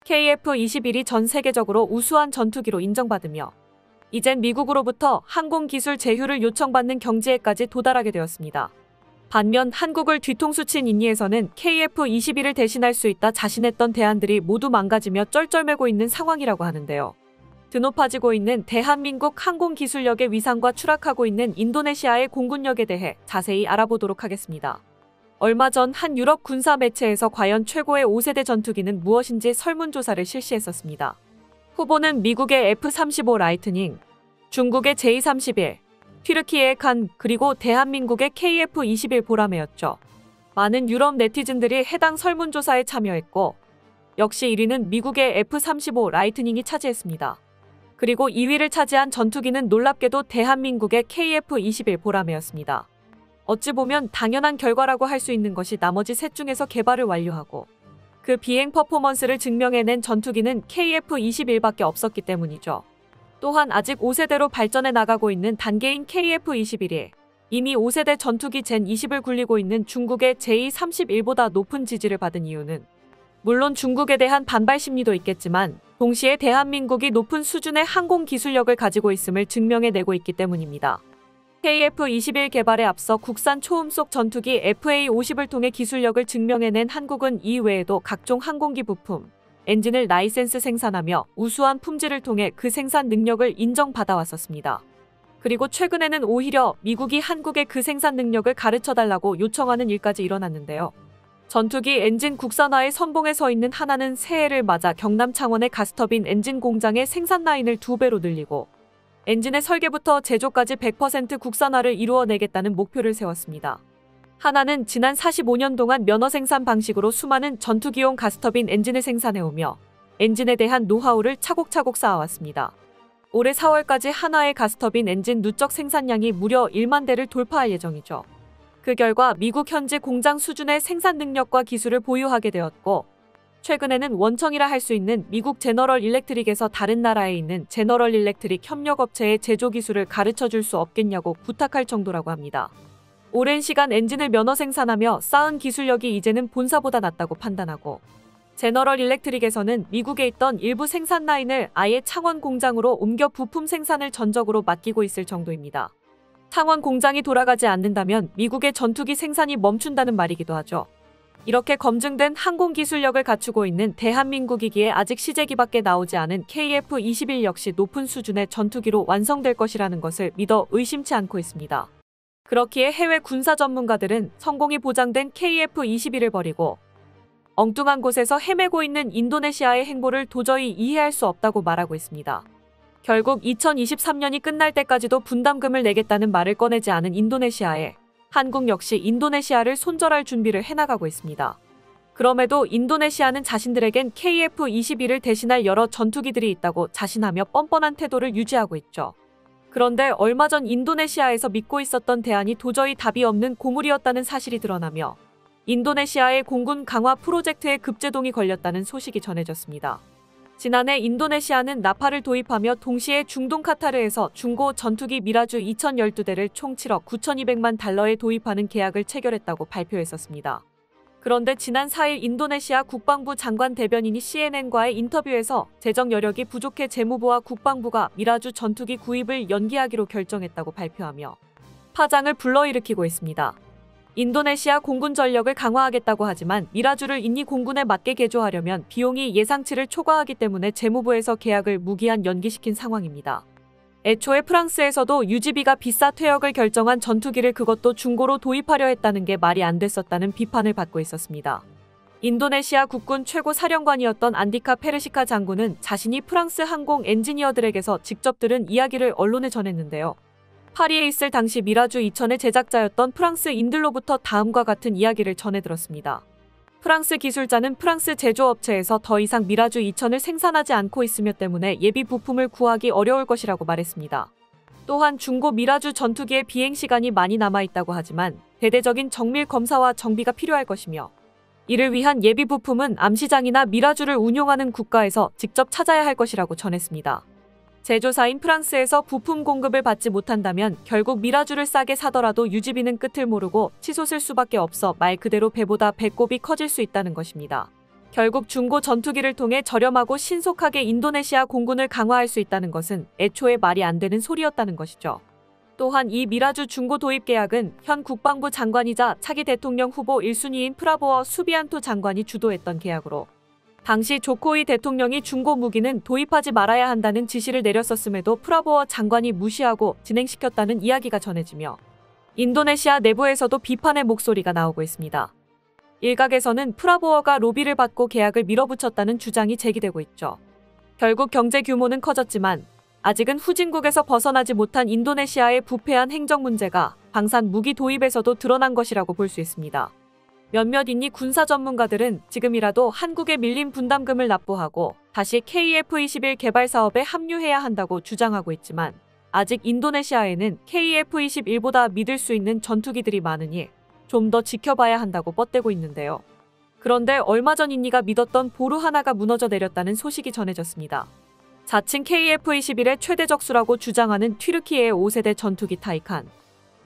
KF-21이 전 세계적으로 우수한 전투기로 인정받으며 이젠 미국으로부터 항공기술 제휴를 요청받는 경지에까지 도달하게 되었습니다. 반면 한국을 뒤통수 친 인니에서는 KF-21을 대신할 수 있다 자신했던 대안들이 모두 망가지며 쩔쩔매고 있는 상황이라고 하는데요. 드높아지고 있는 대한민국 항공기술력의 위상과 추락하고 있는 인도네시아의 공군력에 대해 자세히 알아보도록 하겠습니다. 얼마 전 한 유럽 군사 매체에서 과연 최고의 5세대 전투기는 무엇인지 설문조사를 실시했었습니다. 후보는 미국의 F-35 라이트닝, 중국의 J-31, 튀르키예의 칸, 그리고 대한민국의 KF-21 보라매였죠. 많은 유럽 네티즌들이 해당 설문조사에 참여했고 역시 1위는 미국의 F-35 라이트닝이 차지했습니다. 그리고 2위를 차지한 전투기는 놀랍게도 대한민국의 KF-21 보라매였습니다. 어찌 보면 당연한 결과라고 할 수 있는 것이 나머지 셋 중에서 개발을 완료하고 그 비행 퍼포먼스를 증명해낸 전투기는 KF-21밖에 없었기 때문이죠. 또한 아직 5세대로 발전해 나가고 있는 단계인 KF-21이 이미 5세대 전투기 젠20을 굴리고 있는 중국의 J-31보다 높은 지지를 받은 이유는 물론 중국에 대한 반발 심리도 있겠지만 동시에 대한민국이 높은 수준의 항공 기술력을 가지고 있음을 증명해내고 있기 때문입니다. KF-21 개발에 앞서 국산 초음속 전투기 FA-50을 통해 기술력을 증명해낸 한국은 이외에도 각종 항공기 부품, 엔진을 라이센스 생산하며 우수한 품질을 통해 그 생산 능력을 인정받아왔었습니다. 그리고 최근에는 오히려 미국이 한국의 그 생산 능력을 가르쳐달라고 요청하는 일까지 일어났는데요. 전투기 엔진 국산화의 선봉에 서 있는 하나는 새해를 맞아 경남 창원의 가스터빈 엔진 공장의 생산 라인을 2배로 늘리고 엔진의 설계부터 제조까지 100% 국산화를 이루어내겠다는 목표를 세웠습니다. 하나는 지난 45년 동안 면허 생산 방식으로 수많은 전투기용 가스터빈 엔진을 생산해오며 엔진에 대한 노하우를 차곡차곡 쌓아왔습니다. 올해 4월까지 하나의 가스터빈 엔진 누적 생산량이 무려 1만 대를 돌파할 예정이죠. 그 결과 미국 현지 공장 수준의 생산 능력과 기술을 보유하게 되었고 최근에는 원청이라 할 수 있는 미국 제너럴 일렉트릭에서 다른 나라에 있는 제너럴 일렉트릭 협력업체의 제조 기술을 가르쳐줄 수 없겠냐고 부탁할 정도라고 합니다. 오랜 시간 엔진을 면허 생산하며 쌓은 기술력이 이제는 본사보다 낫다고 판단하고 제너럴 일렉트릭에서는 미국에 있던 일부 생산 라인을 아예 창원 공장으로 옮겨 부품 생산을 전적으로 맡기고 있을 정도입니다. 창원 공장이 돌아가지 않는다면 미국의 전투기 생산이 멈춘다는 말이기도 하죠. 이렇게 검증된 항공 기술력을 갖추고 있는 대한민국이기에 아직 시제기밖에 나오지 않은 KF-21 역시 높은 수준의 전투기로 완성될 것이라는 것을 믿어 의심치 않고 있습니다. 그렇기에 해외 군사 전문가들은 성공이 보장된 KF-21을 버리고 엉뚱한 곳에서 헤매고 있는 인도네시아의 행보를 도저히 이해할 수 없다고 말하고 있습니다. 결국 2023년이 끝날 때까지도 분담금을 내겠다는 말을 꺼내지 않은 인도네시아에 한국 역시 인도네시아를 손절할 준비를 해나가고 있습니다. 그럼에도 인도네시아는 자신들에겐 KF-21을 대신할 여러 전투기들이 있다고 자신하며 뻔뻔한 태도를 유지하고 있죠. 그런데 얼마 전 인도네시아에서 믿고 있었던 대안이 도저히 답이 없는 고물이었다는 사실이 드러나며 인도네시아의 공군 강화 프로젝트에 급제동이 걸렸다는 소식이 전해졌습니다. 지난해 인도네시아는 나팔을 도입하며 동시에 중동 카타르에서 중고 전투기 미라주 2012대를 총 7억 9,200만 달러에 도입하는 계약을 체결했다고 발표했었습니다. 그런데 지난 4일 인도네시아 국방부 장관 대변인이 CNN과의 인터뷰에서 재정 여력이 부족해 재무부와 국방부가 미라주 전투기 구입을 연기하기로 결정했다고 발표하며 파장을 불러일으키고 있습니다. 인도네시아 공군 전력을 강화하겠다고 하지만 미라주를 인니 공군에 맞게 개조하려면 비용이 예상치를 초과하기 때문에 재무부에서 계약을 무기한 연기시킨 상황입니다. 애초에 프랑스에서도 유지비가 비싸 퇴역을 결정한 전투기를 그것도 중고로 도입하려 했다는 게 말이 안 됐었다는 비판을 받고 있었습니다. 인도네시아 국군 최고 사령관이었던 안디카 페르시카 장군은 자신이 프랑스 항공 엔지니어들에게서 직접 들은 이야기를 언론에 전했는데요. 파리에 있을 당시 미라주 2000의 제작자였던 프랑스인들로부터 다음과 같은 이야기를 전해들었습니다. 프랑스 기술자는 프랑스 제조업체에서 더 이상 미라주 2000을 생산하지 않고 있으며 때문에 예비 부품을 구하기 어려울 것이라고 말했습니다. 또한 중고 미라주 전투기의 비행시간이 많이 남아있다고 하지만 대대적인 정밀 검사와 정비가 필요할 것이며 이를 위한 예비 부품은 암시장이나 미라주를 운용하는 국가에서 직접 찾아야 할 것이라고 전했습니다. 제조사인 프랑스에서 부품 공급을 받지 못한다면 결국 미라주를 싸게 사더라도 유지비는 끝을 모르고 치솟을 수밖에 없어 말 그대로 배보다 배꼽이 커질 수 있다는 것입니다. 결국 중고 전투기를 통해 저렴하고 신속하게 인도네시아 공군을 강화할 수 있다는 것은 애초에 말이 안 되는 소리였다는 것이죠. 또한 이 미라주 중고 도입 계약은 현 국방부 장관이자 차기 대통령 후보 1순위인 프라보어 수비안토 장관이 주도했던 계약으로 당시 조코이 대통령이 중고 무기는 도입하지 말아야 한다는 지시를 내렸었음에도 프라보어 장관이 무시하고 진행시켰다는 이야기가 전해지며 인도네시아 내부에서도 비판의 목소리가 나오고 있습니다. 일각에서는 프라보어가 로비를 받고 계약을 밀어붙였다는 주장이 제기되고 있죠. 결국 경제 규모는 커졌지만 아직은 후진국에서 벗어나지 못한 인도네시아의 부패한 행정 문제가 방산 무기 도입에서도 드러난 것이라고 볼 수 있습니다. 몇몇 인니 군사 전문가들은 지금이라도 한국에 밀린 분담금을 납부하고 다시 KF-21 개발 사업에 합류해야 한다고 주장하고 있지만 아직 인도네시아에는 KF-21보다 믿을 수 있는 전투기들이 많으니 좀 더 지켜봐야 한다고 뻗대고 있는데요. 그런데 얼마 전 인니가 믿었던 보루 하나가 무너져 내렸다는 소식이 전해졌습니다. 자칭 KF-21의 최대 적수라고 주장하는 튀르키예의 5세대 전투기 타이칸.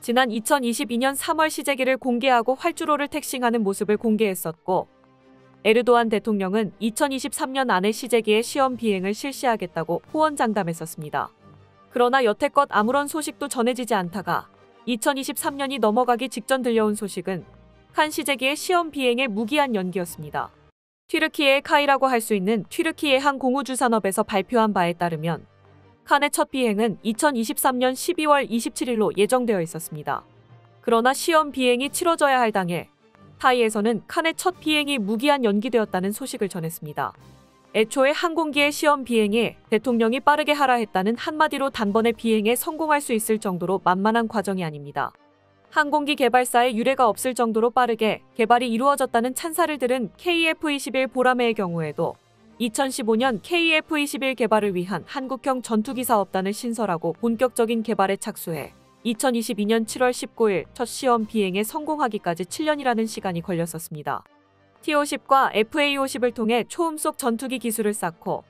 지난 2022년 3월 시제기를 공개하고 활주로를 택싱하는 모습을 공개했었고 에르도안 대통령은 2023년 안에 시제기의 시험 비행을 실시하겠다고 호언장담했었습니다. 그러나 여태껏 아무런 소식도 전해지지 않다가 2023년이 넘어가기 직전 들려온 소식은 칸 시제기의 시험 비행의 무기한 연기였습니다. 튀르키예의 카이라고 할 수 있는 튀르키예 항공우주산업에서 발표한 바에 따르면 칸의 첫 비행은 2023년 12월 27일로 예정되어 있었습니다. 그러나 시험 비행이 치러져야 할 당일 타이에서는 칸의 첫 비행이 무기한 연기되었다는 소식을 전했습니다. 애초에 항공기의 시험 비행에 대통령이 빠르게 하라 했다는 한마디로 단번에 비행에 성공할 수 있을 정도로 만만한 과정이 아닙니다. 항공기 개발사에 유례가 없을 정도로 빠르게 개발이 이루어졌다는 찬사를 들은 KF-21 보라매의 경우에도 2015년 KF-21 개발을 위한 한국형 전투기 사업단을 신설하고 본격적인 개발에 착수해 2022년 7월 19일 첫 시험 비행에 성공하기까지 7년이라는 시간이 걸렸었습니다. T-50과 FA-50을 통해 초음속 전투기 기술을 쌓고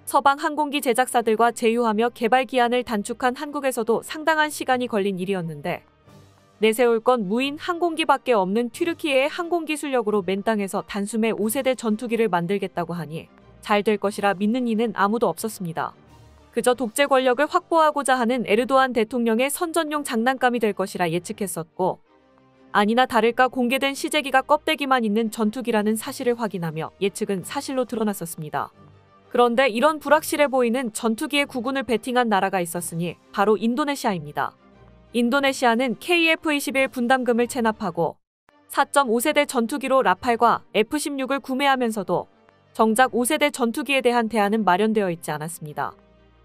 서방 항공기 제작사들과 제휴하며 개발 기한을 단축한 한국에서도 상당한 시간이 걸린 일이었는데 내세울 건 무인 항공기밖에 없는 튀르키예의 항공기술력으로 맨 땅에서 단숨에 5세대 전투기를 만들겠다고 하니 잘 될 것이라 믿는 이는 아무도 없었습니다. 그저 독재 권력을 확보하고자 하는 에르도안 대통령의 선전용 장난감이 될 것이라 예측했었고 아니나 다를까 공개된 시제기가 껍데기만 있는 전투기라는 사실을 확인하며 예측은 사실로 드러났었습니다. 그런데 이런 불확실해 보이는 전투기의 구군을 베팅한 나라가 있었으니 바로 인도네시아입니다. 인도네시아는 KF-21 분담금을 체납하고 4.5세대 전투기로 라팔과 F-16을 구매하면서도 정작 5세대 전투기에 대한 대안은 마련되어 있지 않았습니다.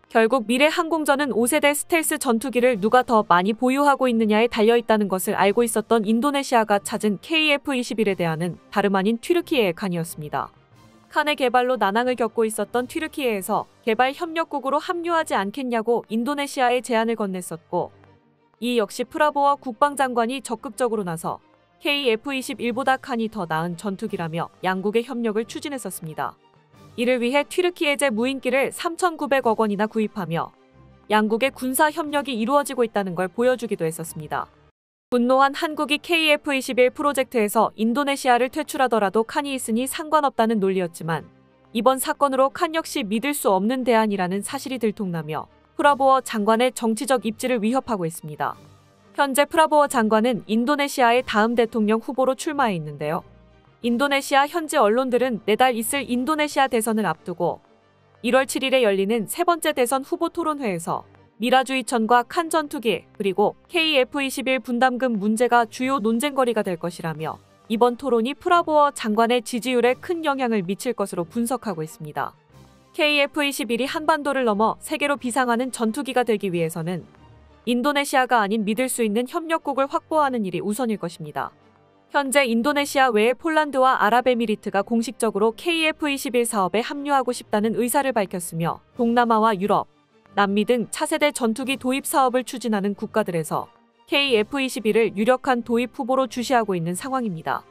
결국 미래 항공전은 5세대 스텔스 전투기를 누가 더 많이 보유하고 있느냐에 달려있다는 것을 알고 있었던 인도네시아가 찾은 KF-21에 대한은 다름 아닌 튀르키예의 칸이었습니다. 칸의 개발로 난항을 겪고 있었던 튀르키예에서 개발 협력국으로 합류하지 않겠냐고 인도네시아에 제안을 건넸었고 이 역시 프라보어 국방장관이 적극적으로 나서 KF-21보다 칸이 더 나은 전투기라며 양국의 협력을 추진했었습니다. 이를 위해 튀르키예제 무인기를 3,900억 원이나 구입하며 양국의 군사 협력이 이루어지고 있다는 걸 보여주기도 했었습니다. 분노한 한국이 KF-21 프로젝트에서 인도네시아를 퇴출하더라도 칸이 있으니 상관없다는 논리였지만 이번 사건으로 칸 역시 믿을 수 없는 대안이라는 사실이 들통나며 프라보어 장관의 정치적 입지를 위협하고 있습니다. 현재 프라보어 장관은 인도네시아의 다음 대통령 후보로 출마해 있는데요. 인도네시아 현지 언론들은 내달 있을 인도네시아 대선을 앞두고 1월 7일에 열리는 세 번째 대선 후보 토론회에서 미라주이천과 칸 전투기 그리고 KF-21 분담금 문제가 주요 논쟁거리가 될 것이라며 이번 토론이 프라보어 장관의 지지율에 큰 영향을 미칠 것으로 분석하고 있습니다. KF-21이 한반도를 넘어 세계로 비상하는 전투기가 되기 위해서는 인도네시아가 아닌 믿을 수 있는 협력국을 확보하는 일이 우선일 것입니다. 현재 인도네시아 외에 폴란드와 아랍에미리트가 공식적으로 KF-21 사업에 합류하고 싶다는 의사를 밝혔으며 동남아와 유럽, 남미 등 차세대 전투기 도입 사업을 추진하는 국가들에서 KF-21을 유력한 도입 후보로 주시하고 있는 상황입니다.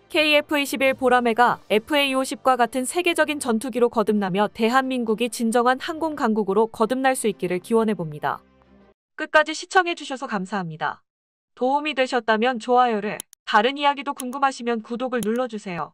KF-21 보라매가 FA-50과 같은 세계적인 전투기로 거듭나며 대한민국이 진정한 항공 강국으로 거듭날 수 있기를 기원해봅니다. 끝까지 시청해주셔서 감사합니다. 도움이 되셨다면 좋아요를, 다른 이야기도 궁금하시면 구독을 눌러주세요.